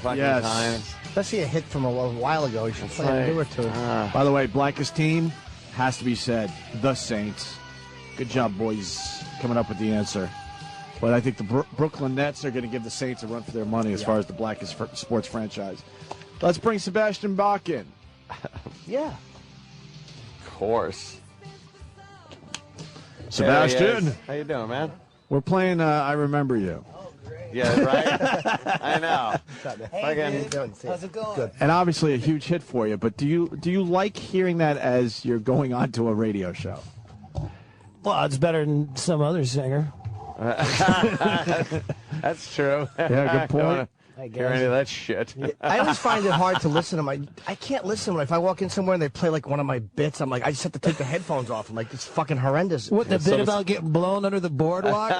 fucking times. Especially a hit from a while ago. You should play a newer tune. By the way, blackest team has to be said, the Saints. Good job, boys, coming up with the answer. But I think the Brooklyn Nets are going to give the Saints a run for their money as far as the blackest sports franchise. Let's bring Sebastian Bach in. Yeah. Of course. Sebastian. How you doing, man? We're playing I Remember You. Oh, great. Yeah, right? I know. Hey, how's it going? Good. And obviously a huge hit for you, but do you like hearing that as you're going on to a radio show? Well, it's better than some other singer. That's true. Yeah, good point. I Hear any of that shit. I always find it hard to listen to my. I can't listen when if I walk in somewhere and they play like one of my bits. I'm like, I just have to take the headphones off. I'm like, it's fucking horrendous. What, the bit about getting blown under the boardwalk?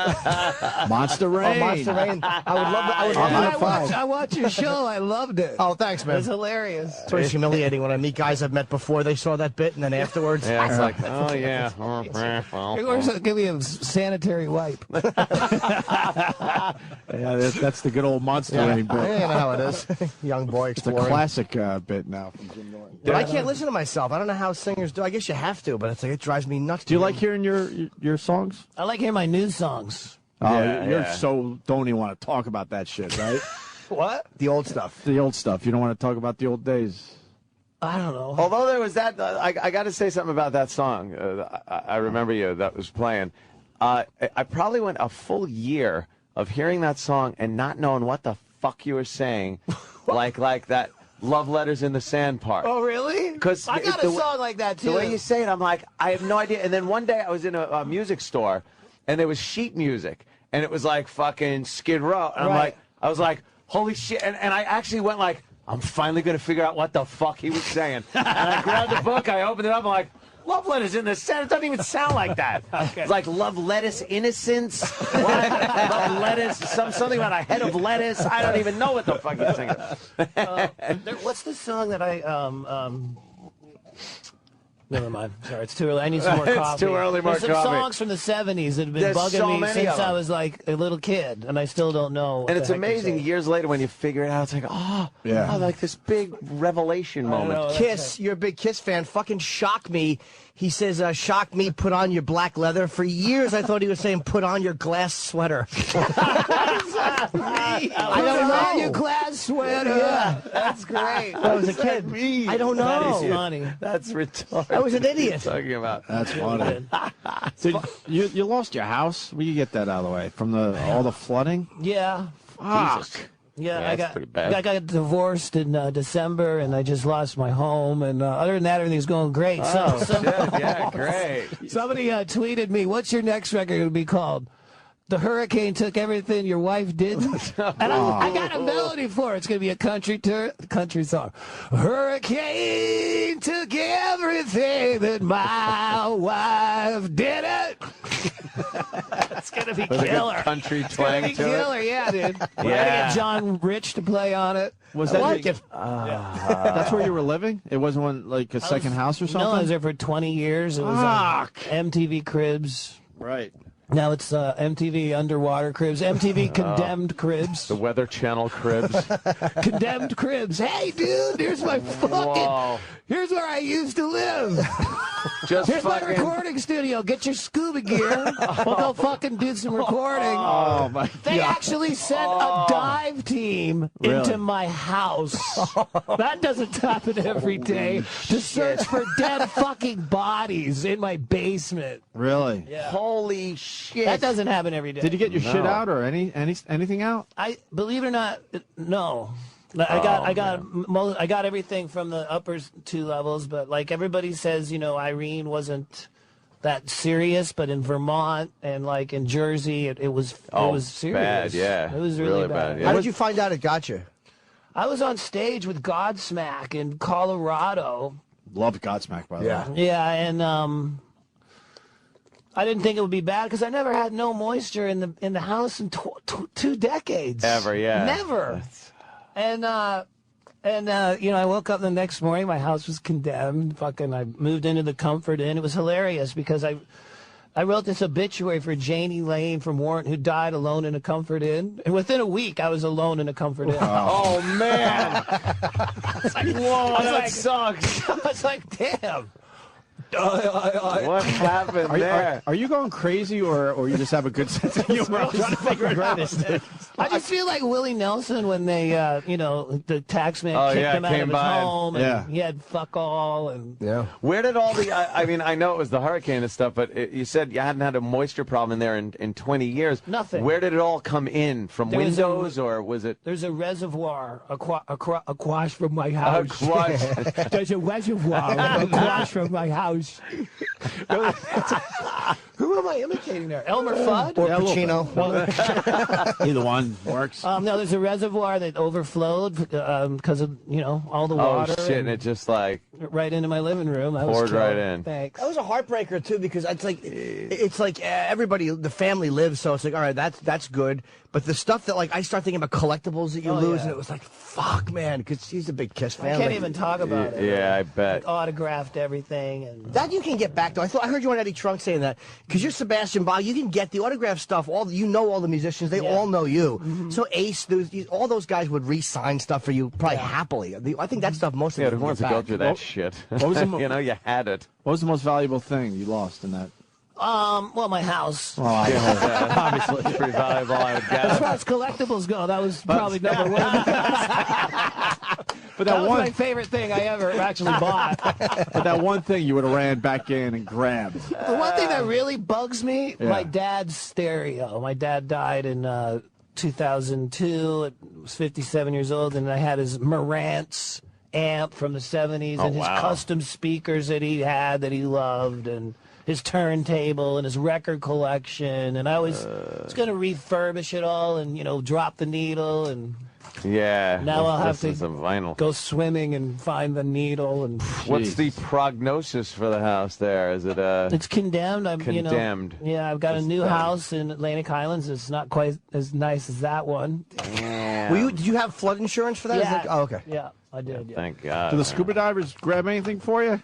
Monster Rain. Oh, Monster Rain. I would love that. I watched your show. I loved it. Oh, thanks, man. It's hilarious. It's always humiliating when I meet guys I've met before. They saw that bit, and then afterwards, Yeah, it's like, oh yeah. Give me a sanitary wipe. Yeah, that's the good old Monster Rain bit. Yeah, you know how it is. Young boy It's a exploring. classic bit now from Jim Norton. But I can't listen to myself. I don't know how singers do. I guess you have to, but it's like it drives me nuts. Do you like hearing your songs? I like hearing my new songs. Oh, Yeah, you're yeah. so don't even want to talk about that shit, right? What? The old stuff. The old stuff. You don't want to talk about the old days. I don't know. Although there was that, I got to say something about that song. I Remember You that was playing. I probably went a full year of hearing that song and not knowing what the fuck you were saying, like that Love Letters in the Sand part. Oh, really? Because I got a song like that, too. The way you say it, I'm like, I have no idea. And then one day I was in a music store, and there was sheet music, and it was like fucking Skid Row. And I was like, holy shit. And I actually went like, I'm finally going to figure out what the fuck he was saying. And I grabbed the book, I opened it up, I'm like, Love Letters in the Sand. It doesn't even sound like that. Okay. It's like Love Lettuce Innocence. What? Love Lettuce. Something about a head of lettuce. I don't even know what the fuck he's singing. What's the song that I Never mind. Sorry, it's too early. I need some more coffee. It's too early, more There's coffee. some songs from the 70s that have been There's bugging so me many since of them. I was like a little kid, and I still don't know what And the it's heck they're amazing saying. years later when you figure it out. It's like, oh, like this big revelation moment. know. Kiss, you're a big Kiss fan. Fucking Shock Me. He says, shock me, put on your black leather. For years, I thought he was saying, put on your glass sweater. I don't know. On your glass sweater. Yeah. That's great. I was a kid. I don't know. That is funny. That's retarded. I was an idiot. What are you talking about? That's funny. So you lost your house? Will you get that out of the way from all the flooding? Yeah. Fuck. Yeah, Yeah, that's pretty bad. I got divorced in December, and I just lost my home. And other than that, everything's going great. Oh, shit. Yeah, great. Somebody tweeted me, "What's your next record going to be called?" The hurricane took everything your wife didn't. And I got a melody for it. It's going to be a country song. Hurricane took everything that my wife didn't. It's going to be With killer. a good country It's going twang to be to it. killer, yeah, dude. We're going to Yeah. get John Rich to play on it. Was I that like it. That's where you were living? It wasn't one, like a second house or something? No, I was there for 20 years. It was Fuck. MTV Cribs. Right. Now it's MTV Underwater Cribs, MTV Condemned Cribs, The Weather Channel cribs. Condemned Cribs. Hey, dude, here's my Whoa. here's where I used to live. Just Here's my fucking. recording studio. Get your scuba gear. We'll go fucking do some recording. Oh, my They God. actually sent a dive team into my house. That doesn't happen every day. To search for dead fucking bodies in my basement. Really? Yeah. Holy shit. That doesn't happen every day. Did you get your No. shit out or anything out? I believe it or not, no. I got everything from the upper two levels, but like everybody says, Irene wasn't that serious, but in Vermont and like in Jersey, it was serious. bad, yeah. It was really bad. yeah. How did you find out it got you? I was on stage with Godsmack in Colorado. Love Godsmack, by the way. Yeah, and I didn't think it would be bad because I never had no moisture in the house in 2 decades. Ever, yeah. Never. And I woke up the next morning. My house was condemned. Fucking, I moved into the Comfort Inn. It was hilarious because I wrote this obituary for Janie Lane from Warren, who died alone in a comfort inn. And within a week, I was alone in a comfort inn. Oh, man. Whoa, that sucks. I was like, damn. What happened there? Are you going crazy, or you just have a good sense of humor? I'm trying to figure it out. I just feel like Willie Nelson when they, the taxman kicked him out of came his by home, and he had fuck all, and Where did all the? I mean, I know it was the hurricane and stuff, but you said you hadn't had a moisture problem in there in 20 years. Nothing. Where did it all come in from windows, or was it? There's a reservoir across from my house. There's a reservoir across from my house. Who am I imitating there? Elmer Fudd or Pacino? Either one works. No, there's a reservoir that overflowed because of all the water. Oh shit! And it just like right into my living room. I was poured killed. right in. Thanks. That was a heartbreaker too, because it's like everybody, the family lives, so it's like, all right, that's good. But the stuff that I start thinking about collectibles that you lose, and it was like, fuck, man, because he's a big Kiss fan. I can't even talk about it. Yeah, I bet. Autographed everything, and that you can get back though. I heard you on Eddie Trunk saying that, because you're Sebastian Bach, you can get the autograph stuff. All the musicians, they all know you. So Ace, all those guys would re-sign stuff for you probably happily. I think that stuff most of Yeah, them who wants to go through that shit? What was the you had it. What was the most valuable thing you lost in that? well, my house. Oh, Obviously, it's pretty valuable, I would As guess. far as collectibles go, that was probably number one. But that was my favorite thing I ever actually bought. But that one thing you would have ran back in and grabbed. The one thing that really bugs me, my dad's stereo. My dad died in 2002. I was 57 years old, and I had his Marantz amp from the 70s and his custom speakers that he had that he loved, and his turntable and his record collection. And I was going to refurbish it all and, drop the needle. And now I'll have to some vinyl. go swimming and find the needle. And What's the prognosis for the house there? Is it it's condemned. I'm condemned? I've got a new house in Atlantic Highlands. It's not quite as nice as that one. Did you have flood insurance for that? Yeah. Oh, okay. Yeah, I did. Yeah. Thank God. Did the scuba divers grab anything for you?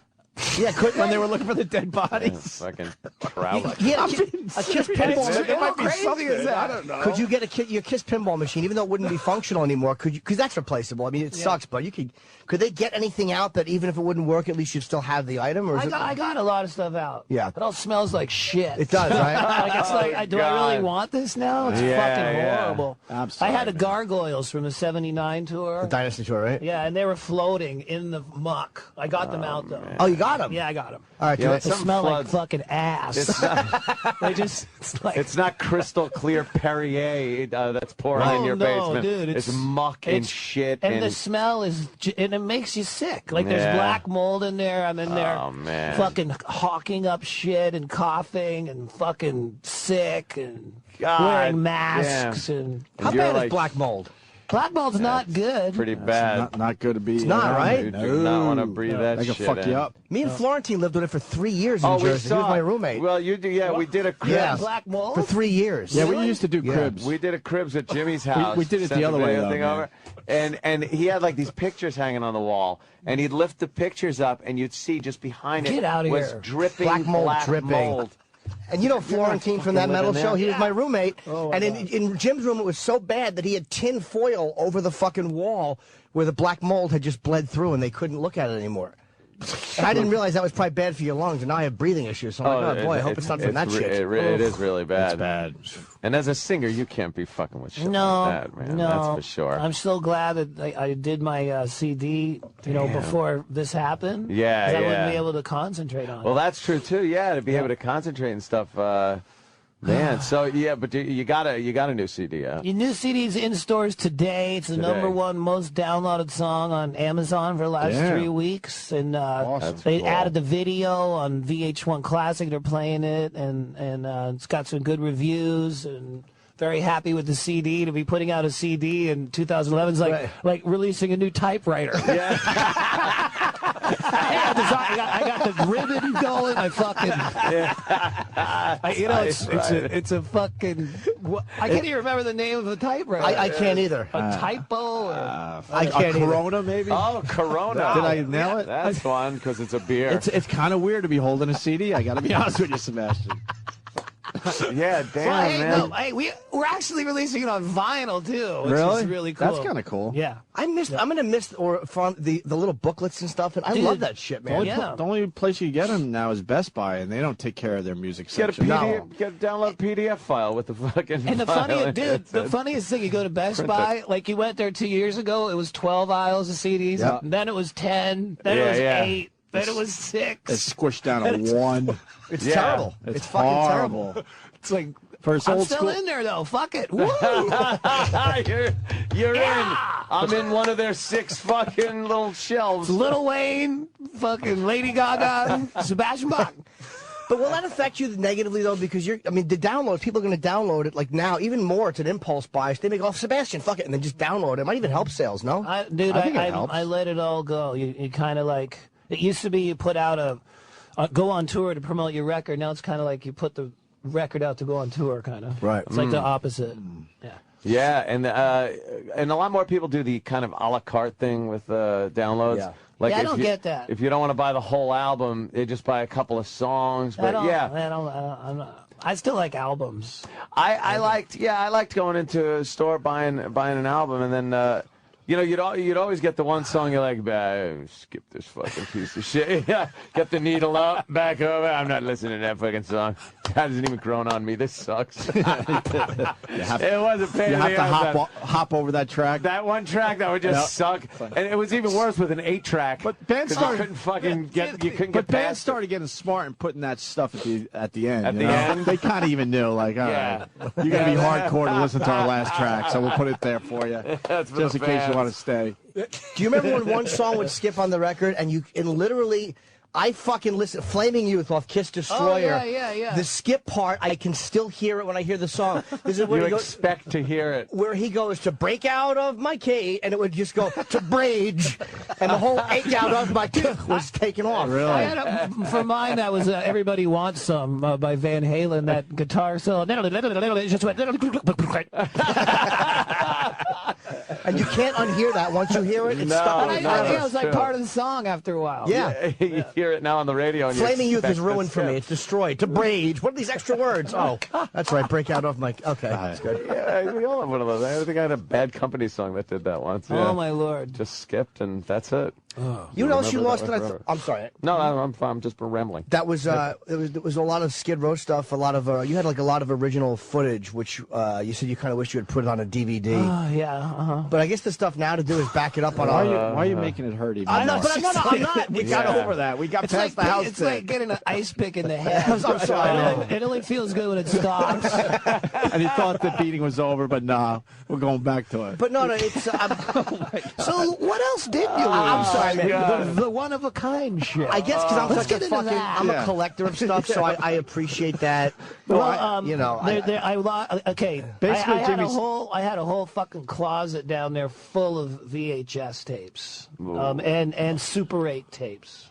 Yeah, When they were looking for the dead bodies? Fucking trout. He had a Kiss pinball. It might be something as that. I don't know. Could you get your Kiss pinball machine, even though it wouldn't be functional anymore? Could you? Because that's replaceable. I mean, it sucks, but you could. Could they get anything out that even if it wouldn't work, at least you'd still have the item? Or I got a lot of stuff out. Yeah. It all smells like shit. It does, right? It's like, do I really want this now? It's fucking horrible. Absolutely. I had the Gargoyles from the '79 tour. The Dynasty tour, right? Yeah, and they were floating in the muck. I got them out, though. Oh, you got them? Yeah, I got them. All right, Yeah, They smell like fucking ass. It's not, it's not crystal clear Perrier that's pouring in your basement. Dude, it's muck and shit. And the smell is, and it makes you sick. Like there's black mold in there. I'm in there fucking hawking up shit and coughing and fucking sick and wearing masks. And how bad is black mold? Black mold's not good. Pretty bad. Not good to be. It's not, right? You do not want to breathe that They can shit fuck you in. up. Me and Florentine lived with it for 3 years in Jersey. He was my roommate. Well, you do. Yeah, we did a cribs. Yeah. Black mold? For 3 years. Yeah, we used to do cribs. We did a cribs at Jimmy's house. We did it Sent the other way, video though, thing man. over. And he had like these pictures hanging on the wall, and he'd lift the pictures up, and you'd see just behind it Get out of was here. dripping Black mold dripping. mold. And you know Florentine from that metal show, he was my roommate. And in Jim's room, it was so bad that he had tin foil over the fucking wall where the black mold had just bled through and they couldn't look at it anymore. And I didn't realize that was probably bad for your lungs, and now I have breathing issues. So I'm like, oh boy, I hope it's not from that shit. It is really bad. It's bad. And as a singer, you can't be fucking with shit No, like that, man. no. That's for sure. I'm so glad that I did my CD, before this happened. Yeah, 'cause I yeah. wouldn't be able to concentrate on Well, it. that's true too. Yeah, to be able to concentrate and stuff. Man, so yeah, but you got a new CD out. Your new CD's in stores today. It's the #1 most downloaded song on Amazon for the last 3 weeks, and they added the video on VH1 Classic. They're playing it, and it's got some good reviews. And very happy with the CD. To be putting out a CD in 2011 is like releasing a new typewriter. Yeah. I got the ribbon going. I fucking, it's a fucking. I can't even remember the name of the typewriter. I can't either. A typo. I can't either. Corona, maybe. Oh, Corona! Did I nail it? That's fun because it's a beer. It's kind of weird to be holding a CD. I got to be honest with you, Sebastian. Yeah, damn, Well, hey, man. no, hey, we're actually releasing it on vinyl too, which Really? is really cool. That's kind of cool. Yeah. I'm gonna miss the little booklets and stuff, and I Dude, love that shit, man. The only place you get them now is Best Buy, and they don't take care of their music Get a section. PDF, get a download PDF file with the fucking. And the file funniest, in dude, it. the funniest thing, you go to Best Buy, like you went there 2 years ago, it was 12 aisles of CDs, Yeah. then it was 10, then it was 8, then it was 6. It's squished down to 1. It's terrible. It's fucking horrible. terrible. It's like, For its I'm old still school. in there though, fuck it. Woo! You're in. I'm in one of their 6 fucking little shelves. Lil Wayne, fucking Lady Gaga, Sebastian Bach. But will that affect you negatively though? Because the downloads, people are going to download it like now even more. It's an impulse buy. So they make, Sebastian, fuck it, and then just download it. It might even help sales. No, I think it helps. I let it all go. You kind of like, it used to be you put out go on tour to promote your record. Now it's kind of like you put the record out to go on tour, kind of. Right. It's like the opposite. Yeah. Yeah, and a lot more people do the kind of a la carte thing with downloads. Yeah. Like I if don't you, get that. If you don't want to buy the whole album, they just buy a couple of songs. But I still like albums. I liked going into a store buying an album, and then you'd always get the one song you're like, skip this fucking piece of shit. Yeah, get the needle up, back over. I'm not listening to that fucking song. That hasn't even grown on me. This sucks. It was a pain. You have to hop over that track. That one track that would just suck, and it was even worse with an 8-track. But bands couldn't fucking get. You couldn't But get bands past started getting smart and putting that stuff at the end. At you the know? end? They kind of even knew, like, all right, you got to be hardcore to listen to our last track, so we'll put it there for you, That's for just the in case you fans. want to stay. Do you remember when one song would skip on the record and literally, I fucking listen, Flaming Youth off Kiss Destroyer. Oh, yeah. The skip part, I can still hear it when I hear the song. This is where You he goes, expect to hear it. where he goes to break out of my cage, and it would just go to Brage, and the whole ache out of my tooth was taken off. Really? For mine, that was Everybody Wants Some by Van Halen, that guitar solo. It just went. And you can't unhear that. Once you hear it, it's No, stuck. I in no, your think head. it was like part of the song after a while. Yeah. You hear it now on the radio. And you Flaming Youth expect is ruined to for me. skip. It's destroyed. To Brage. What are these extra words? Oh, that's right. Break out of my. Okay, that's good. Yeah, we all have one of those. I think I had a Bad Company song that did that once. Yeah. Oh my lord. Just skipped, and that's it. You know what else you remember lost? that That forever. I'm sorry. No, I'm just rambling. That was it was a lot of Skid Row stuff. A lot of you had like a lot of original footage, which you said you kind of wish you had put it on a DVD. Oh yeah. But I guess the stuff now to do is back it up on. Why are you making it hurt even I'm more? not. But I'm not. We got over that. We got It's past like the house it's thing. like getting an ice pick in the head. I'm sorry. It only feels good when it stops. And he thought the beating was over, but nah, we're going back to it. But no, it's. So what else did you lose? I'm sorry, man. The one of a kind shit. I guess because I'm Let's such a get into fucking. that. I'm Yeah. a collector of stuff, so I appreciate that. Okay. Basically, I had a Jimmy's- whole fucking closet down there full of VHS tapes, and Super 8 tapes.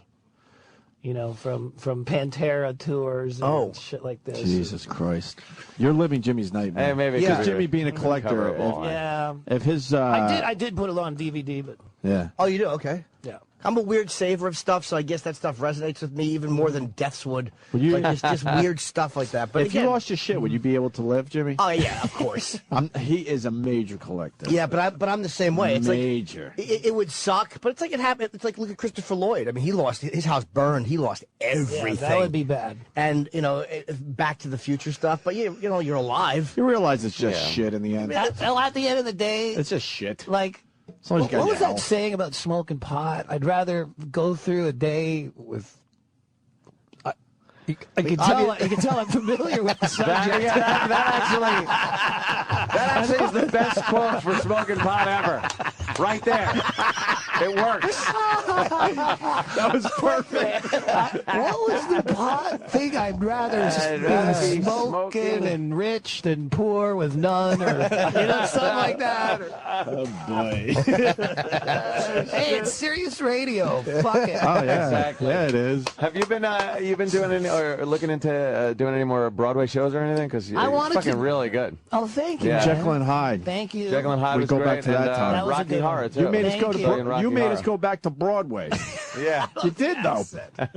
You know, from Pantera tours and shit like this. Jesus Christ. You're living Jimmy's nightmare. Hey, maybe Yeah. because Jimmy being a collector. cover it all. Yeah. If his I did put it on DVD, but yeah. Oh, you do? Okay. yeah. I'm a weird saver of stuff, so I guess that stuff resonates with me even more than Death's would. Well, you- Like just weird stuff like that. But If you again, lost your shit, would you be able to live, Jimmy? oh yeah, of course. He is a major collector. Yeah, but I'm the same way. It's Major. like it would suck, but it's like it happened. It's like look at Christopher Lloyd. I mean, he lost his house burned. He lost everything. Yeah, that would be bad. And Back to the Future stuff. But you know, you're alive. You realize it's just Yeah. shit in the end. At the end of the day, It's just shit. like, As long as you got what was your that health. saying about smoking pot? I'd rather go through a day with. You can tell I'm familiar with the subject. That actually is the best quote for smoking pot ever. Right there. It works. That was perfect. What was the pot thing? I'd rather rather be be smoking smoking. and rich than poor with none, or something like that. Oh boy. Hey, it's serious radio. Fuck it. Oh yeah. Exactly. Yeah, it is. Have you been doing any or looking into doing any more Broadway shows or anything? Because you're wanted fucking to. really good. Oh, thank you. Yeah. man. Jekyll and Hyde. Thank you. Jekyll and Hyde We was go great. back to that and, time. That was a Rocky good one. Horror too. You made us Thank go to you. Bro- you You made Horror. us go back to Broadway. Yeah. You did, though.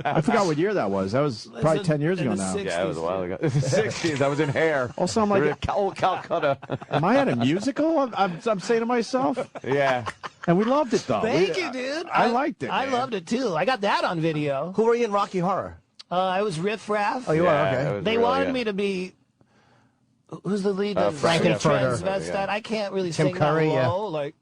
I forgot what year that was. That was probably 10 years in ago the now. 60s. Yeah, it was a while ago. 60s. I was in Hair. Also, I'm like, Old Calcutta. am I at a musical? I'm saying to myself. Yeah. And we loved it, though. Thank you, dude. I liked it, I man. loved it too. I got that on video. Who were you in Rocky Horror? I was Riff Raff. Oh, you Yeah, are? it Okay. was They really wanted good. me to be. Who's the lead? Frankenfurter. Transvestite. Yeah. I can't really Tim sing Curry, that yeah. low. Like,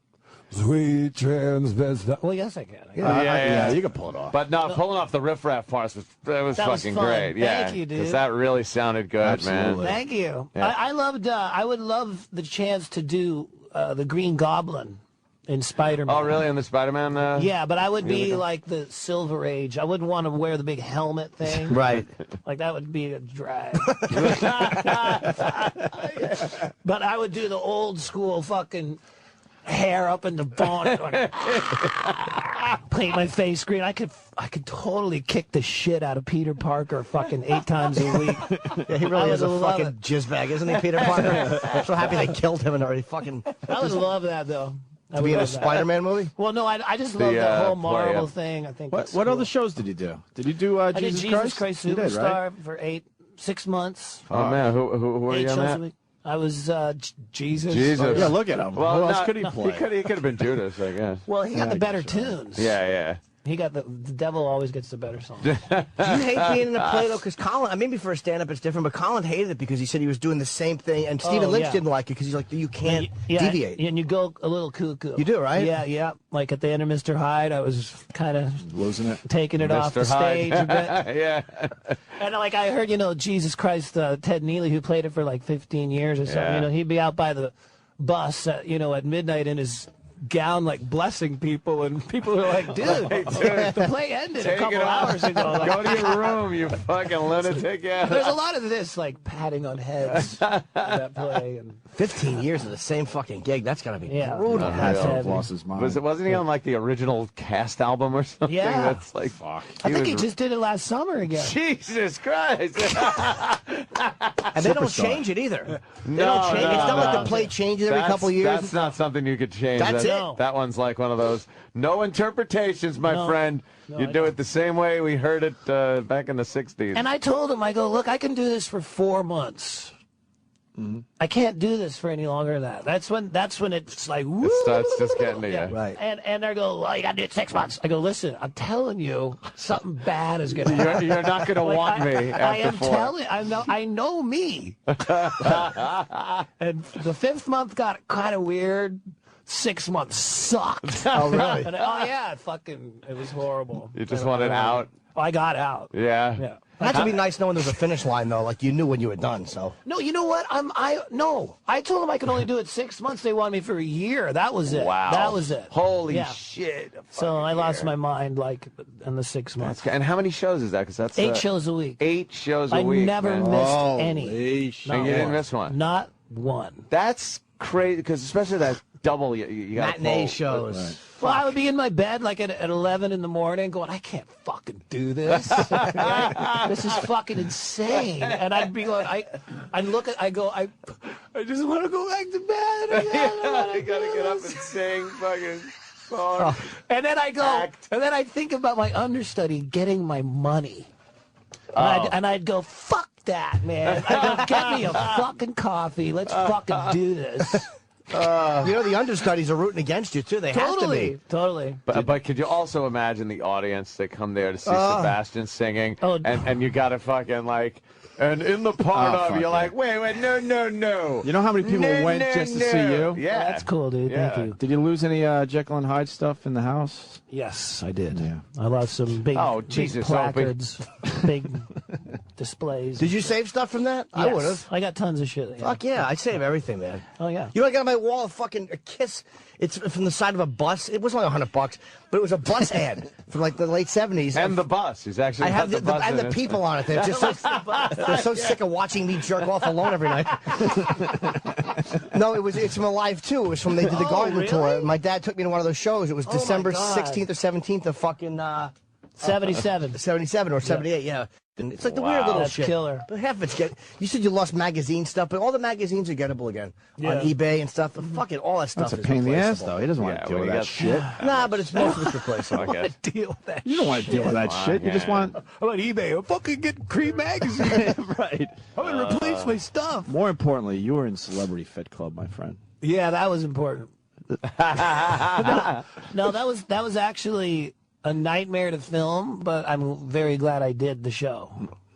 Sweet transvestite. well, yes, I can. Yeah, you can pull it off. But no, pulling off the riff-raff parts was That was fucking fun. great. Yeah, Thank you, dude. because that really sounded good, Absolutely. man. Thank you. Yeah. I loved. I would love the chance to do the Green Goblin in Spider-Man. Oh, really? In the Spider-Man? Yeah, but I would be musical? like the Silver Age. I wouldn't want to wear the big helmet thing. Right. Like that would be a drag. But I would do the old school fucking hair up in the bonnet, paint my face green. I could totally kick the shit out of Peter Parker fucking 8 times a week. Yeah, he I really is a would love fucking it. jizzbag, isn't he, Peter Parker? I'm so happy they killed him and already fucking I would love that though. I to would be in a love that. Spider-Man movie. Well, no, I just love the whole play, Marvel yeah. thing. I think. What it's other cool. shows did you do? Did you do I did Jesus Jesus Christ You did, right? Superstar for 6 months. Oh, man. Who were 8 you on shows a that? week. I was Jesus. Jesus. Yeah, look at him. Well, Who else no, could he play? He could have been Judas, I guess. Well, he got Yeah, the I better guess so. tunes. Yeah, yeah. He got the devil always gets the better song. Do you hate being in a play though? Because Colin, maybe for a stand-up it's different, but Colin hated it because he said he was doing the same thing, and Stephen Lynch yeah. didn't like it because he's like, you can't deviate. And you go a little cuckoo. You do, right? Yeah, yeah. Like at the end of Mr. Hyde, I was kind of Losing it. taking it off the Mr. Hyde. stage a bit. Yeah. And like I heard, Jesus Christ, Ted Neely, who played it for like 15 years or something, Yeah. he'd be out by the bus, at midnight in his gown, like blessing people, and people were like, dude, the play ended a Take couple it off. hours ago. Like, Go to your room, you fucking lunatic. Yeah. there's a lot of this, like, patting on heads in that play. And 15 years of the same fucking gig. That's gotta be Yeah. brutal. That's He's heavy. lost his mind. Wasn't he on like the original cast album or something? Yeah. That's like, fuck. I think he just did it last summer again. Jesus Christ. And they don't Superstar. change it either. They No, don't change. no, It's not like no. the play changes every couple years. That's not something you could change. That's that, it. That one's like one of those no interpretations, my No. friend. No, you I do know. it the same way we heard it back in the 60s. And I told him, I go, look, I can do this for 4 months. I can't do this for any longer than that. That's when it's like, woo. It starts just getting to you. Yeah. Right. And they go, well, you got to do it 6 months. I go, listen, I'm telling you, something bad is going to happen. You're not going to Like, want me after I am 4. telling. I know me. And the 5th month got kind of weird. 6 months sucked. Oh, really? And, it was horrible. You just wanted out. I got out. Yeah. Yeah. That would be nice knowing there's a finish line though. Like you knew when you were done. So No, you know what? I told them I could only do it 6 months. They wanted me for a year. That was it. Wow. That was it. Holy Yeah. shit. a So fucking I lost year. my mind like in the 6 months. And how many shows is that? Because that's 8 shows a week. 8 shows a I week. never man. missed any. And you didn't miss one. Not one. That's crazy. Because especially that double, you got matinee shows. Well, I would be in my bed like at 11 in the morning going, I can't fucking do this. This is fucking insane. And I'd be like, I just want to go back to bed. You gotta get up and sing fucking song. And then I go, Act. and then I think about my understudy getting my money. And I'd go, fuck that, man. I'd go, get me a fucking coffee. Let's fucking do this. You know the understudies are rooting against you too. They have to be. Totally. But could you also imagine the audience that come there to see Sebastian singing, Oh. and you gotta fucking like, and in the part Oh, of fuck you're yeah. like, wait, no. You know how many people No, went no, just to no. see you? Yeah. That's cool, dude. Yeah. Thank you. Did you lose any Jekyll and Hyde stuff in the house? Yes, I did. Yeah. I lost some big, Oh, big Jesus, placards, big displays. Did you save stuff from that? I Yes. would have. I got tons of shit. Yeah. Fuck yeah, I'd save everything, man. Oh, yeah. You know, I got on my wall a kiss. It's from the side of a bus. It was only $100, but it was a bus ad from like the late '70s. And the bus. He's actually I have got the bus and in the it. people on it. They're just they're so sick of watching me jerk off alone every night. No, it's from Alive too. It was from they did the Garden really? tour. My dad took me to one of those shows. It was my December God. 16th or 17th of fucking 77. 77 or 78. Yeah. It's like the weird little That's shit. killer. But half of it's get. You said you lost magazine stuff, but all the magazines are gettable again on eBay and stuff. Fuck it, all that stuff. That's a is pain in the ass, replaceable. though. He doesn't want to deal with that shit. Nah, but it's most of it's replaceable. Okay. Deal with that. You don't want to deal with that shit. You just want. I'm on eBay. I'm fucking get Cream magazine. Right. I'm gonna replace my stuff. More importantly, you were in Celebrity Fit Club, my friend. Yeah, that was important. No, that was actually a nightmare to film, but I'm very glad I did the show.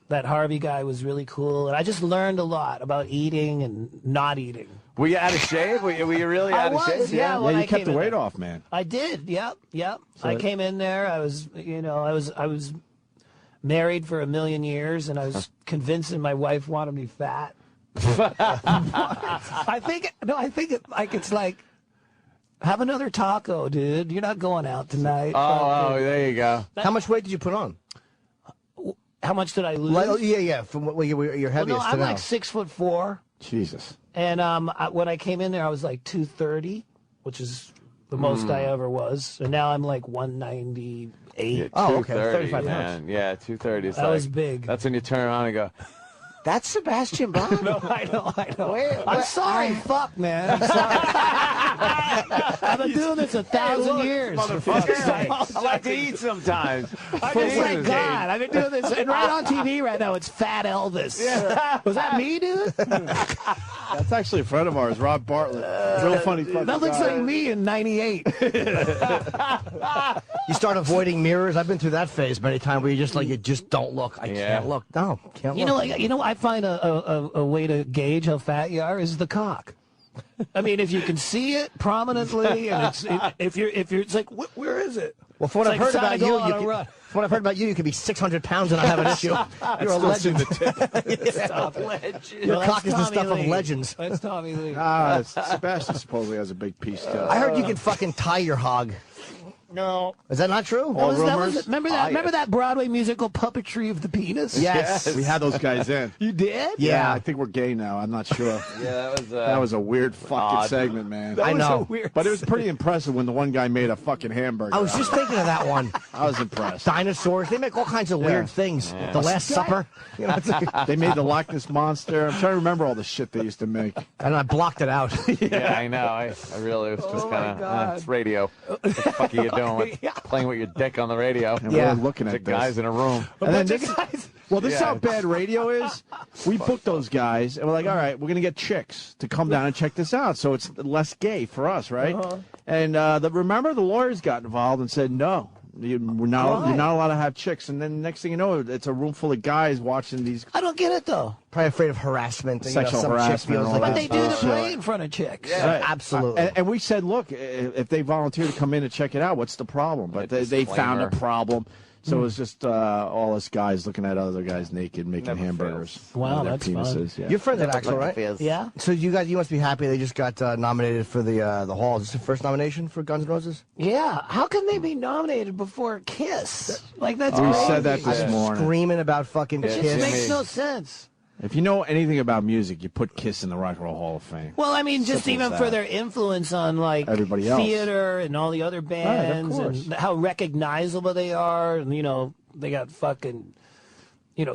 That Harvey guy was really cool, and I just learned a lot about eating and not eating. Were you out of shape? Were you really out of shape? Yeah, Yeah, when you I kept came the in weight there. off, man. I did. Yep. So I came in there. I was married for 1,000,000 years, and I was convincing my wife wanted me fat. I think it's like, have another taco, dude. You're not going out tonight. Oh, there you go. How much weight did you put on? How much did I lose? Like, yeah. From what you're Well, heaviest no, to I'm now. like 6'4", Jesus. and when I came in there, I was like 230, which is the most I ever was, and now I'm like 198. Yeah, Oh, okay. 230, 35 man. Yeah, 230. It's That like, was big. That's when you turn around and go, that's Sebastian Bach? No, I know. Wait, I'm sorry. Fuck, man. I'm sorry. I've been doing this 1,000 years. For fuck's sake. I like to eat sometimes. I just like God. I've been doing this, and right on TV right now, it's Fat Elvis. Yeah. Was that me, dude? That's actually a friend of ours, Rob Bartlett. Real funny fucking That looks guy. like me in '98. You start avoiding mirrors. I've been through that phase many times where you just don't look. I can't look. No, can't look. I find a way to gauge how fat you are is the cock. I mean, if you can see it prominently, and if you're, it's like, where is it? Well, from what I've heard about you, from what I've heard about you, you could be 600 pounds and not have an issue. You're a legend. Stop legend. Your cock is the stuff of legends. That's Tommy Lee. Sebastian supposedly has a big piece, too. I heard you can fucking tie your hog. No. Is that not true? Remember that Broadway musical Puppetry of the Penis? Yes. We had those guys in. You did? Yeah, I think we're gay now. I'm not sure. Yeah, That was a weird fucking odd. segment, man. I know. But it was pretty impressive when the one guy made a fucking hamburger. I was just thinking of that one. I was impressed. Dinosaurs. They make all kinds of weird things. The Last Supper. You know, it's like, They made the Loch Ness Monster. I'm trying to remember all the shit they used to make. and I blocked it out. Yeah, I know. I really was just kind of, it's radio. What the fuck are you doing with playing with your dick on the radio? And Yeah. we're looking The at this. guys in a room. And then well, this is how bad radio is. We booked those guys, and we're like, all right, we're going to get chicks to come down and check this out, so it's less gay for us, right? And remember, the lawyers got involved and said, no, you're not allowed to have chicks. And then next thing you know, it's a room full of guys watching these. I don't get it, though. Probably afraid of harassment. Sexual some harassment chick feels and all like that But they do the stuff. play in front of chicks. Yeah. Right. Absolutely. And we said, look, if they volunteer to come in and check it out, what's the problem? But they found a problem. So it was just all us guys looking at other guys naked making Never hamburgers. Wow, with their that's fun. penises. Yeah. You're friends with Axel, right? Yeah? So you must be happy they just got nominated for the Hall. Is this the first nomination for Guns N' Roses? Yeah. How can they be nominated before Kiss? Like, that's We crazy. said that this morning. Screaming about fucking It just Kiss. makes no sense. If you know anything about music, you put Kiss in the Rock and Roll Hall of Fame. Well, I mean, just Simple even as for that. their influence on, like, Everybody else. theater and all the other bands, course. and how recognizable they are, and, they got fucking,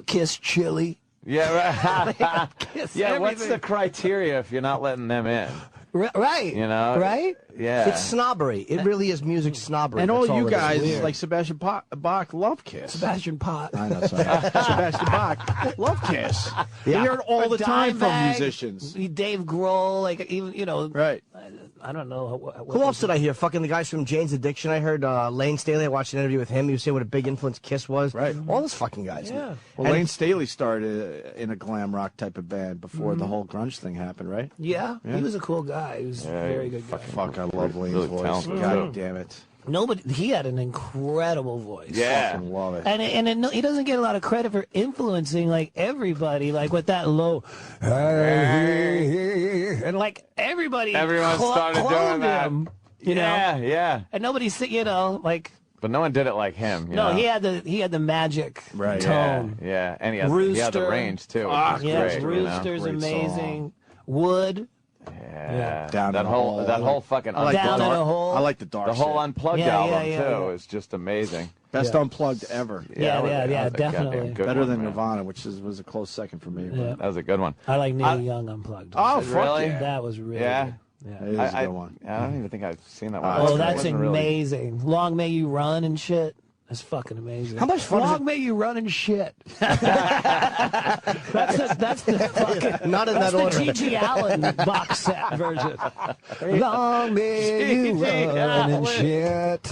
Kiss Chili. Yeah, right. Kiss Yeah, what's everything. the criteria if you're not letting them in? Right. You know? Right? Yeah. It's snobbery. It really is music snobbery. And all That's you it is. guys, Weird. like Sebastian Bach, love Kiss. Sebastian Pot. I know, sorry. Sebastian Bach, love Kiss. We hear it all the time from Dimebag, musicians. Dave Grohl, like, even, Right. I don't know. What Who else did I hear? Fucking the guys from Jane's Addiction. I heard Lane Staley. I watched an interview with him. He was saying what a big influence Kiss was. Right. All those fucking guys. Yeah. Well, And- Lane Staley started in a glam rock type of band before the whole grunge thing happened, right? Yeah, he was a cool guy. He was a very good guy. Fuck, I love Lane's Really voice. talented, God too. damn it. He had an incredible voice. Yeah. Fucking love it. And he doesn't get a lot of credit for influencing, like, everybody, like, with that low, and, like, everyone started doing cloned that. him, Yeah, yeah. and nobody's, like, But no one did it like him. You no, know? he had the magic Right. tone. Yeah, and he had the Rooster. range, too. which Ah, is Yes, great, you know? Rooster's Great amazing. Wood. Yeah. Down that in the whole hole. fucking I like Down the in dark, a hole. I like the dark the whole shit. Unplugged Yeah, album yeah, too yeah. is just amazing. Best unplugged ever. Yeah, definitely. Better than Nirvana, which was a close second for me. Yeah. That was a good one. I like Neil Young unplugged. Oh, fuck really? yeah. That was really Yeah. good. It is a good one. I don't even think I've seen that one. Oh, that's amazing. Long May You Run and shit. That's fucking amazing. How much fun Long May You Run and shit. that's the fucking... Not in that order. That's the G.G. Allen box set version. Long May You Run and shit.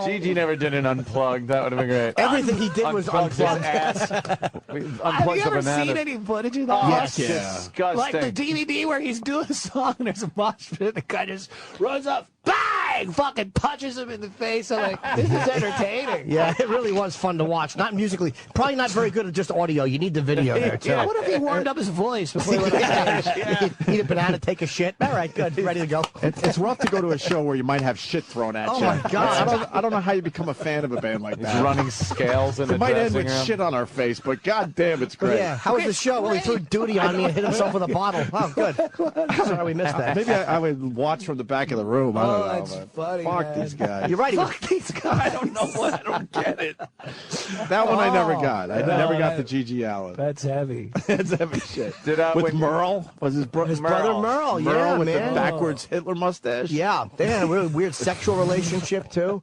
Gigi never did an unplugged. That would have been great. Everything he did was Unplugged his unplugged. ass. Have you ever seen any footage of that? Yes, Yeah. disgusting. Like the DVD where he's doing a song and there's a mosh pit and the guy just runs up, bang, fucking punches him in the face. I'm like, this is entertaining. Yeah, it really was fun to watch. Not musically. Probably not very good at just audio. You need the video there, too. What if he warmed up his voice before he went on stage? Eat a banana, take a shit. All right, good. Ready to go. It's rough to go to a show where you might have shit thrown at you. Oh, my God. I don't know how you become a fan of a band like that. Running scales in the It might end dressing with room. shit on our face, but god damn, it's great. Yeah, how was the show? Well, he threw duty on me and hit himself with a bottle. Oh, good. Sorry we missed that. Maybe I would watch from the back of the room. I don't know. that's but funny, Fuck man. these guys. You're right. He was, Fuck these guys. I don't know what. I don't get it. That one I never got. I never got the G.G. Allen. That's heavy. That's heavy shit. Did, With when- Merle? Was his brother Merle, yeah, Merle with man. the backwards Hitler mustache? yeah, they had a really weird sexual relationship, too,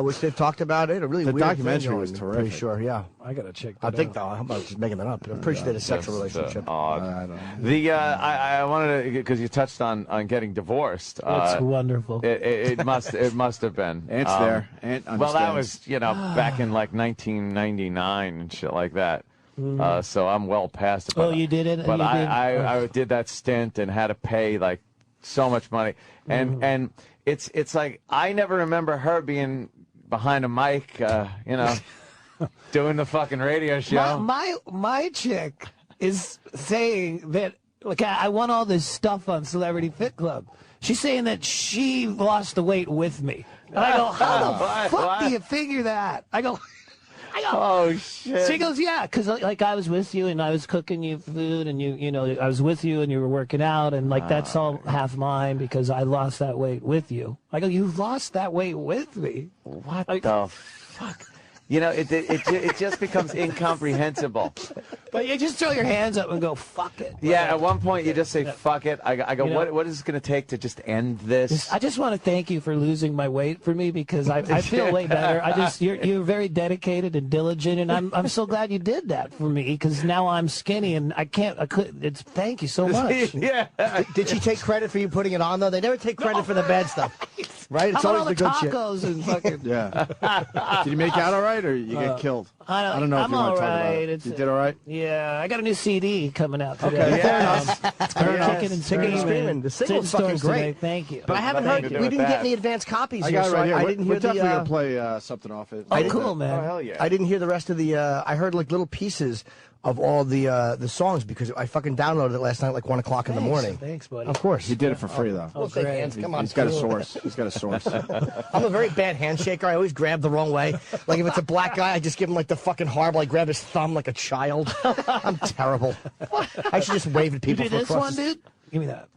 which they've talked about it. A really The weird documentary thing was going, terrific. Pretty sure, yeah. I gotta check that I think, out. though, I'm about just making that up. I'm pretty sure they had a sexual relationship. Odd. I don't know. The I wanted to, because you touched on getting divorced. That's wonderful. It must have been. Ant's there. Ant Well, that understands. was back in like 1999 and shit like that. So I'm well past it. Oh, you did it? But You did? I did that stint and had to pay like so much money, and it's like I never remember her being behind a mic, doing the fucking radio show. My chick is saying that, look, I won all this stuff on Celebrity Fit Club. She's saying that she lost the weight with me. And I go, how the fuck do you figure that? I go, Oh shit! she goes, yeah, because like I was with you and I was cooking you food and I was with you and you were working out and like that's all half mine because I lost that weight with you. I go, you lost that weight with me? What the fuck? It just becomes incomprehensible. But you just throw your hands up and go, fuck it. Yeah, at one point you just say, fuck it. I go, You know- what is it going to take to just end this? I just want to thank you for losing my weight for me because I feel way better. You're very dedicated and diligent, and I'm so glad you did that for me because now I'm skinny and I couldn't. It's thank you so much. Yeah. Did she take credit for you putting it on, though? They never take credit for the bad stuff, right? It's How about all always the the good shit. tacos and fucking? Yeah. Did you make out all right, or you get killed? I don't know if I'm you want all to talk about right. it. You did all right? Yeah, I got a new CD coming out today. Okay, fair enough. Fair enough. Kicking and Kicking and screaming. screaming. The It's in single's fucking stores today. great. Thank you. But I haven't Nothing heard. to do We with didn't get that. any advance copies I here, got it so right here. I We're didn't hear definitely the. going to play something off it. Oh, cool, man. Oh, hell yeah. I didn't hear the rest of the. I heard like little pieces of all the songs because I fucking downloaded it last night like 1 o'clock in the morning. Thanks, buddy. Of course. He did it for free, though. We'll shake great. hands. Come on. He's got a source. He's got a source. I'm a very bad handshaker. I always grab the wrong way. Like if it's a black guy, I just give him like the fucking horrible. I grab his thumb like a child. I'm terrible. I should just wave at You people did for this one, crosses. dude? Give me that.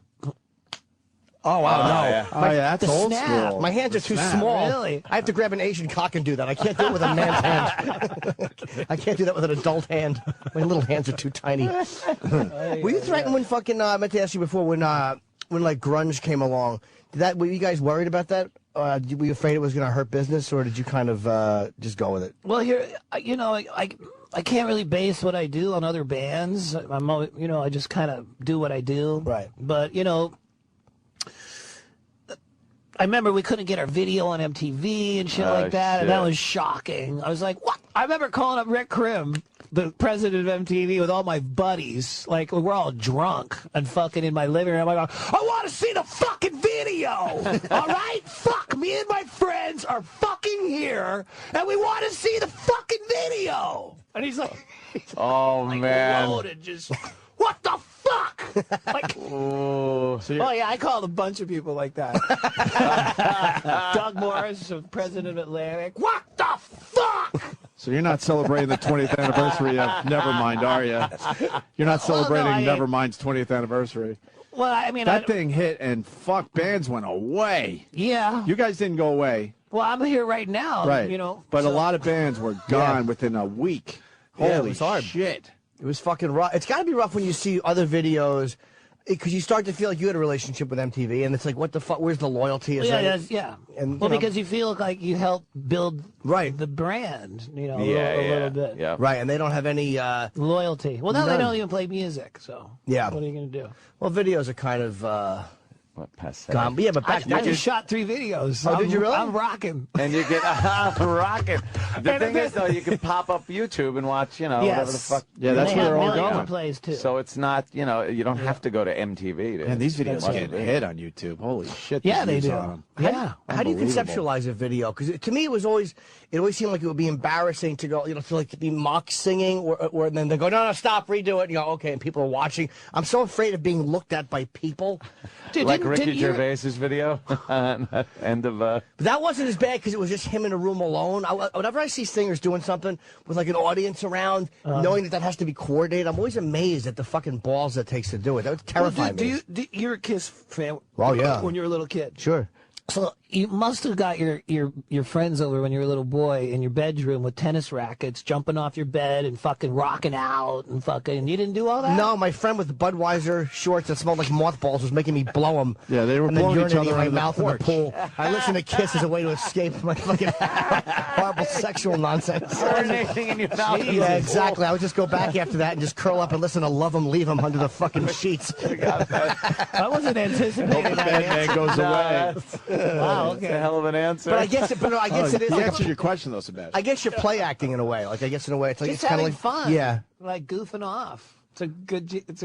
Oh wow, no. yeah. Oh, yeah, that's the old snap. school. My hands are too Snap. small. Really? I have to grab an Asian cock and do that. I can't do it with a man's hand. I can't do that with an adult hand. My little hands are too tiny. Were you threatened when fucking? I meant to ask you before when like grunge came along. Were you guys worried about that? Were you afraid it was going to hurt business, or did you kind of just go with it? Well, here, I can't really base what I do on other bands. I just kind of do what I do. Right. But I remember we couldn't get our video on MTV and shit like that, and that shit. was shocking. I was like, what? I remember calling up Rick Krim, the president of MTV, with all my buddies. Like, we're all drunk and fucking in my living room. I go, I want to see the fucking video. All right? Fuck, me and my friends are fucking here, and we want to see the fucking video. And he's like, Oh man. loaded, just, what the fuck? Like, Ooh. oh, yeah, I called a bunch of people like that. Doug Morris, president of Atlantic. What the fuck? So you're not celebrating the 20th anniversary of Nevermind, are you? You're not celebrating Nevermind's 20th anniversary. Well, I mean, That thing hit, and fuck, bands went away. yeah. You guys didn't go away. Well, I'm here right now. Right. You know. But a lot of bands were gone within a week. Yeah, Holy it was hard. shit. It was fucking rough. It's got to be rough when you see other videos, because you start to feel like you had a relationship with MTV, and it's like, what the fuck? Where's the loyalty? Is Yeah, that- yeah. And, Well, you know- because you feel like you helped build the brand, you know, a little bit. Yeah. Right, and they don't have any Loyalty. Well, now they None. don't even play music, so Yeah. what are you going to do? well, videos are kind of What passe? gone. But yeah, but back I just shot 3 videos. Oh, did you really? I'm rocking. And you get rocket. The thing is, though, you can pop up YouTube and watch, you know, whatever the fuck. Yeah, that's they where have they're all millions going. of plays too. So it's not, you know, you don't have to go to MTV. To And these videos watch get it. hit on YouTube. Holy shit. Yeah, these they views do. on 'em. Yeah. How do you Unbelievable. conceptualize a video? Because to me, it always seemed like it would be embarrassing to go, you know, to be mock singing, or then they go, no, stop, redo it. And you go, okay, and people are watching. I'm so afraid of being looked at by people. Dude, Like didn't Ricky you- Gervais's video. End of. But that wasn't as bad because it was just him in a room alone. Whenever I see singers doing something with like an audience around, knowing that has to be coordinated, I'm always amazed at the fucking balls that takes to do it. That would terrify me. You're a Kiss fan? Oh, yeah. When you were a little kid. Sure. So you must have got your friends over when you were a little boy in your bedroom with tennis rackets, jumping off your bed and fucking rocking out and fucking. You didn't do all that? No, my friend with the Budweiser shorts that smelled like mothballs was making me blow them. Yeah, they were and then blowing each urinating other in my under the mouth in the porch. pool. I listened to Kiss as a way to escape my fucking horrible sexual nonsense. Urinating in your mouth. Yeah, exactly. I would just go back after that and just curl up and listen to Love 'Em, Leave 'Em under the fucking sheets. I wasn't anticipating that. Batman goes away. Wow, It's a okay. hell of an answer. But I guess it is. He Like answered your question, though, Sebastian. I guess you're play acting in a way. Like I guess in a way, it's like Just it's kind of having like fun. Yeah. Like goofing off. It's a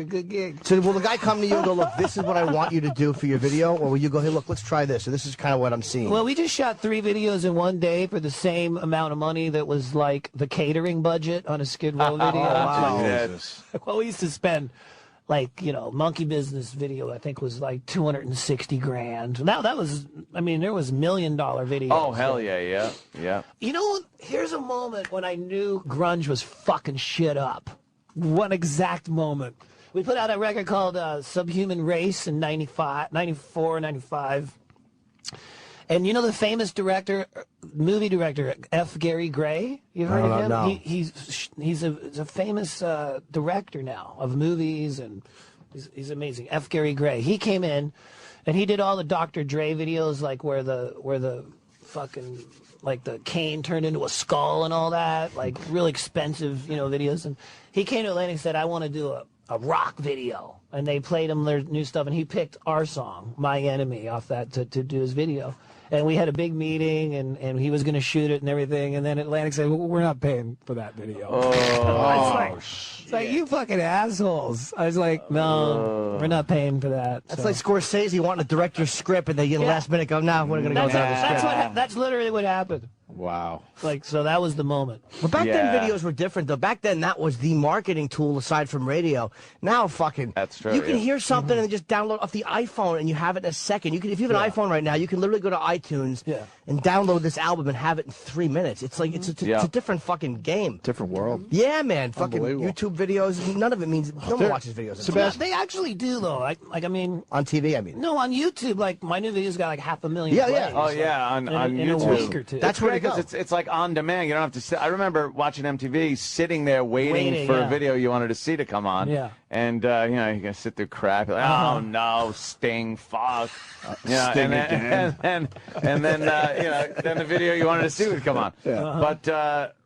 good gig. So will the guy come to you and go, look, this is what I want you to do for your video, or will you go, hey, look, let's try this, or this is kind of what I'm seeing? Well, we just shot 3 videos in one day for the same amount of money that was like the catering budget on a Skid Row video. wow. Jesus. Well, we used to spend, like, you know, Monkey Business video, I think was like 260 grand. Now that was, I mean, there was $1 million videos. Oh, hell yeah. You know, here's a moment when I knew grunge was fucking shit up. One exact moment. We put out a record called Subhuman Race in 94, 95. And you know the famous movie director, F. Gary Gray? You've heard of him? No. He's a famous director now of movies, and he's amazing. F. Gary Gray. He came in, and he did all the Dr. Dre videos, like where the fucking, like the cane turned into a skull and all that, like really expensive, you know, videos. And he came to Atlanta and said, I want to do a rock video. And they played him their new stuff, and he picked our song, My Enemy, off that to do his video. And we had a big meeting, and he was going to shoot it and everything. And then Atlantic said, well, we're not paying for that video. It's like, you fucking assholes. I was like, no, we're not paying for that. That's So. like Scorsese wanting to direct your script, and they in the last minute go, no, we're going to go without the script. That's literally what happened. Wow. Like, so that was the moment. But back Yeah. then, videos were different, though. Back then, that was the marketing tool aside from radio. Now, fucking, That's true, you can yeah. hear something and just download off the iPhone, and you have it in a second. You can, if you have an iPhone right now, you can literally go to iTunes and download this album and have it in 3 minutes. It's like it's a different fucking game. Different world. Yeah, man. Fucking Unbelievable. YouTube videos. None of it means no one watches videos anymore. Sebastian- They actually do, though. I mean, on TV. I mean, no, on YouTube, like, my new video's got like 500,000 Yeah, plays. yeah. Oh yeah, on in YouTube. a week or two. That's where to because go. it's like on demand. You don't have to sit. I remember watching MTV, sitting there waiting for a video you wanted to see to come on. Yeah. And you know, you gotta sit through crap. You're like, oh no, Sting, fuck. You know, Sting and then you know, then the video you wanted to see would come on.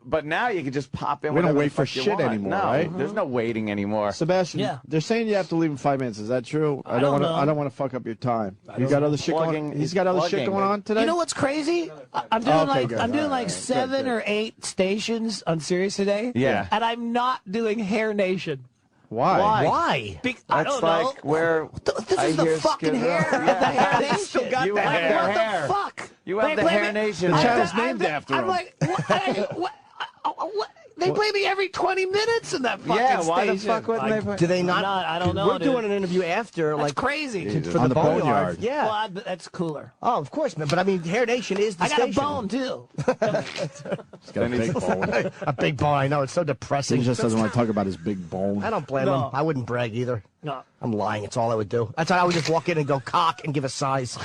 But now you can just pop in. We don't whatever wait the for fuck you shit want. anymore, no, right? There's no waiting anymore. Sebastian, Yeah. they're saying you have to leave in 5 minutes. Is that true? I don't know. I don't want to fuck up your time. You got other shit Plugging- going. He's got other shit plugging, going on today. You know what's crazy? I'm doing Okay, good. I'm doing like Good, 7 or 8 stations on Sirius today. Yeah. And I'm not doing Hair Nation. Why? why? I That's don't like know. where This I is the hear fucking Skid Row. hair of Yeah. the Hair Nation. got You the like, hair. what Hair. the fuck? You have They the play Hair me- Nation. The on. channel's named after I'm him. like, what? They play me every 20 minutes in that fucking Yeah, why the station. fuck wouldn't they play? Do they not? I don't know, We're dude. doing an interview after, That's like crazy. for On the the Boneyard. Boneyard. Yeah. Well, that's cooler. Oh, of course, man. But I mean, Hair Nation is the I got a station. bone, too. He's got a big bone. A big bone. I know it's so He depressing. just doesn't want to talk about his big bone. I don't blame No. him. I wouldn't brag either. No. I'm lying. It's all I would do. That's how I would just walk in and go cock and give a size.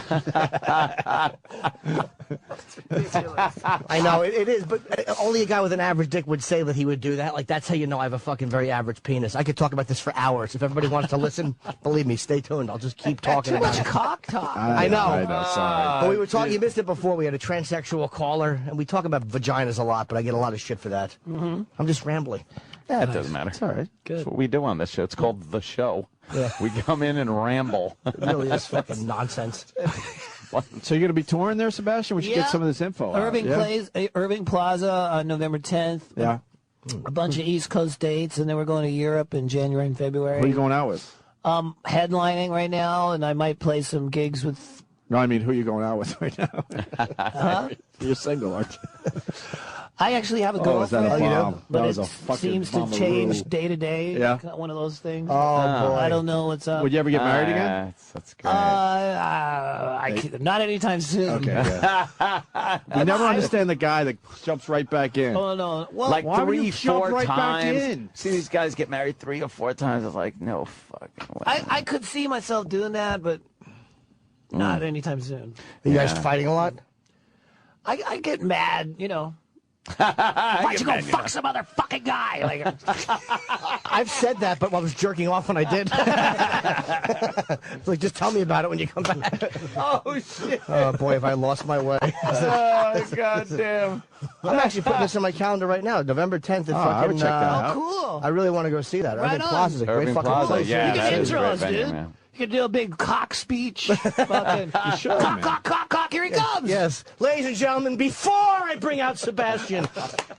I know, it is, but only a guy with an average dick would say that he would do that. Like, that's how you know I have a fucking very average penis. I could talk about this for hours. If everybody wants to listen, believe me, stay tuned. I'll just keep talking Too about much it. cock talk. I know. Sorry. But we were talking, you missed it before, we had a transsexual caller, and we talk about vaginas a lot, but I get a lot of shit for that. I'm just rambling. Yeah, it doesn't matter. It's all right. That's what we do on this show. It's called The Show. Yeah. We come in and ramble. It really is fucking nonsense. So you're going to be touring there, Sebastian? We should get some of this info out. Irving Plaza on November 10th. Yeah. A bunch of East Coast dates, and then we're going to Europe in January and February. What are you going out with? Headlining right now, and I might play some gigs with... No, I mean, who are you going out with right now? You're single, aren't you? I actually have a is that girlfriend, a bomb? but That was it a fucking seems to bombaroo. change day to day. Yeah. One of those things. Oh, boy. I don't know what's up. Would you ever get married again? That's great. Not anytime soon. Okay. Yeah. You never understand the guy that jumps right back in. Oh, no. Well, Like why would you 3, jump 4 right back times. in? See these guys get married 3 or 4 times. It's like, no fucking way. I could see myself doing that, but not anytime soon. Are you guys fighting a lot? I get mad, you know. Why'd you go fuck some other fucking guy? Like, I've said that, but I was jerking off when I did. It's like, just tell me about it when you come back. Oh, shit. Oh, boy, have I lost my way. Oh, goddamn. I'm actually putting this on my calendar right now. November 10th at I would fucking... check that out. cool. I really want to go see that. Right Irving on. Plaza's a great Irving fucking Plaza, place. yeah. You that can is a great intros, venue, dude. man. You can do a big cock speech. Fucking cock, here he comes. Yes. Ladies and gentlemen, before I bring out Sebastian,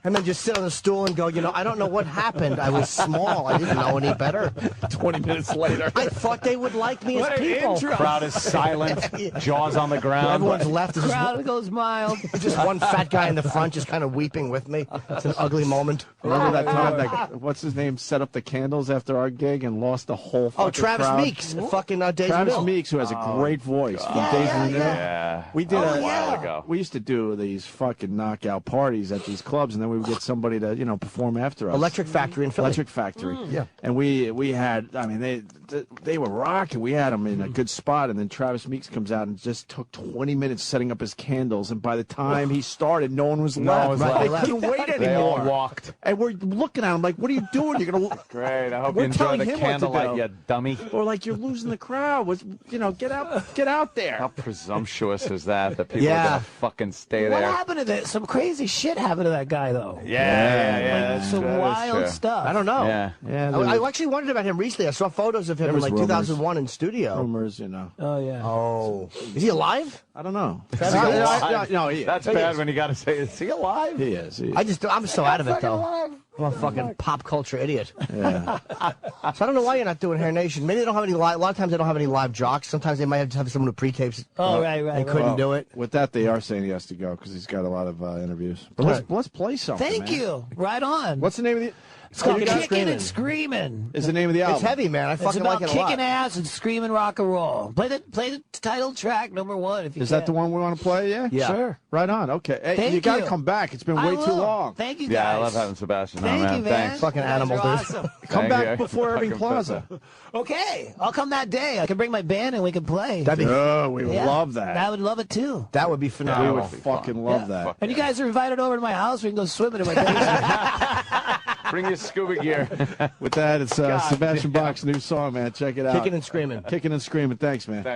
and then just sit on the stool and go, you know, I don't know what happened. I was small. I didn't know any better. 20 minutes later. I thought they would like me as people. Crowd is silent. Jaws on the ground. Everyone's left. There's Crowd goes mild. just one fat guy in the front just kind of weeping with me. It's an ugly moment. Remember that time that, what's his name, set up the candles after our gig and lost the whole fucking Oh, Travis crowd? Meeks. Fucking Days Travis Mill. Meeks, who has a great voice from Days in the Mill. Yeah. We did a while ago. We used to do these fucking knockout parties at these clubs, and then we would get somebody to, you know, perform after us. Electric Factory in Philly. Electric Factory. Yeah. And we had, I mean, they were rocking. We had them in a good spot, and then Travis Meeks comes out and just took 20 minutes setting up his candles, and by the time he started, no one was left. was They left. couldn't wait They all anymore. walked. And we're looking at him like, what are you doing? You're gonna Great. I hope We're you enjoy telling the him what to candlelight, do. you dummy. or like you're losing the crowd. You know, get out there. How presumptuous is that people Yeah. are going to fucking stay What there? happened to that? Some crazy shit happened to that guy, though. Yeah. Like, some wild stuff. I don't know. Yeah. Yeah, I actually wondered about him recently. I saw photos of him in was like rumors. 2001 in studio. rumors, you know. Oh, yeah. Oh. Is he alive? I don't know. No, he is. That's bad when you got to say, is he alive? He is. I'm so out of it, though. alive. I'm a fucking pop culture idiot. Yeah. So I don't know why you're not doing Hair Nation. Maybe they don't have any live. A lot of times they don't have any live jocks. Sometimes they might have someone who pre-tapes. Oh, right. They couldn't do it. With that, they are saying he has to go because he's got a lot of interviews. But let's play something. Thank man. you. Right on. What's the name of the? It's called you got Kicking Screamin'. and Screaming. Is the name of the album? It's heavy, man. I It's fucking about like it a lot. kicking ass and screaming rock and roll. Play the title track, #1, if you Is can. that the one we want to play? Yeah. Yeah. Sure. Right on. Okay. Hey, Thank you got to you. come back. It's been I way too will. long. Thank you, guys. Yeah, I love having Sebastian on, Thank man. you, man. Thanks. Fucking You guys animal, are dude. awesome. Come Thank back you. before Irving Fucking Plaza. Okay, I'll come that day. I can bring my band and we can play. That'd be, Oh, we would Yeah. love that. I would love it too. that would be we phenomenal. would That'd be fun. fucking love Yeah. that. And you guys are invited over to my house. We can go swimming in my basement. Bring your scuba gear. With that, it's Sebastian Bach's new song, man. Check it out. Kicking and screaming. Kicking and screaming. Thanks, man.